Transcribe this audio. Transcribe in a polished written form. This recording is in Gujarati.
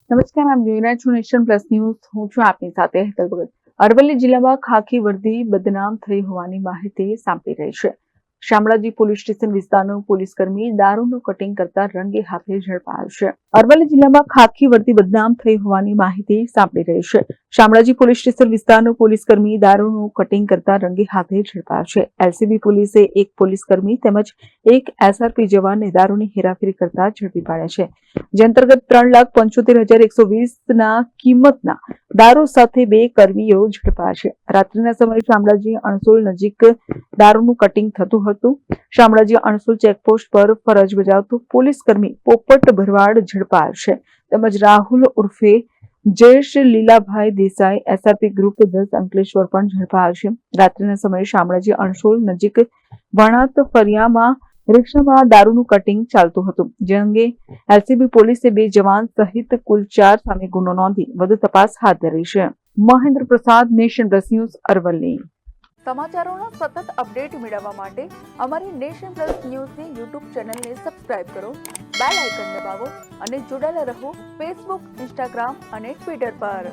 નમસ્કાર, આપ જોઈ રહ્યા છો નેશન પ્લસ ન્યૂઝ. હું છું આપની સાથે હેતલ ભગત. અરવલ્લી જિલ્લામાં ખાખી વર્દી બદનામ થઈ હોવાની માહિતી સાંપડી રહી છે. શામળાજી પોલીસ સ્ટેશન વિસ્તારનો પોલીસકર્મી દારૂનું કટિંગ કરતા રંગે હાથે ઝડપાયો છે. અરવલ્લી જિલ્લામાં ખાખી વર્દી બદનામ થઈ હોવાની માહિતી સાંપડી રહી છે. શામળાજી પોલીસ સ્ટેશન વિસ્તારનો પોલીસકર્મી દારૂનું કટિંગ કરતા રંગે હાથે ઝડપાયો છે. એલસીબી પોલીસે એક પોલીસકર્મી તેમજ એક એસઆરપી જવાનને દારૂની હેરાફેરી કરતા ઝડપી પાડ્યા છે. જે અંતર્ગત 3,75,120 કિંમતના દારૂ સાથે 2 કર્મીઓ ઝડપાયા છે. રાત્રિના સમયે શામળાજી અણસોલ નજીક દારૂનું કટિંગ થતું હતું. શામળાજી અણસોલ ચેકપોસ્ટ પર ફરજ બજાવતો પોલીસકર્મી પોપટ ભરવાડ ઝડપાયો છે. તેમજ રાહુલ ઉર્ફે જયેશ લીલાભાઈ દેસાઈ એસઆરપી ગ્રુપ 10 અંકલેશ્વર પણ ઝડપાયો છે. રાત્રિના સમયે શામળાજી અણસોલ નજીક વણાત ફરિયામાં રિક્ષામાં દારૂનું કટિંગ ચાલતું હતું. જે અંગે એલસીબી પોલીસે 2 જવાન સહિત કુલ 4 સામે ગુનો નોંધી વધુ તપાસ હાથ ધરી છે. મહેન્દ્ર પ્રસાદ, નેશન પ્લસ ન્યૂઝ, અરવલ્લી. સમાચારોનો સતત અપડેટ મેળવવા માટે અમારી નેશન પ્લસ ન્યૂઝની યુટ્યુબ ચેનલને સબસ્ક્રાઇબ કરો, બેલ આઇકન દબાવો અને જોડાયેલા રહો ફેસબુક, ઇન્સ્ટાગ્રામ અને ટ્વિટર પર.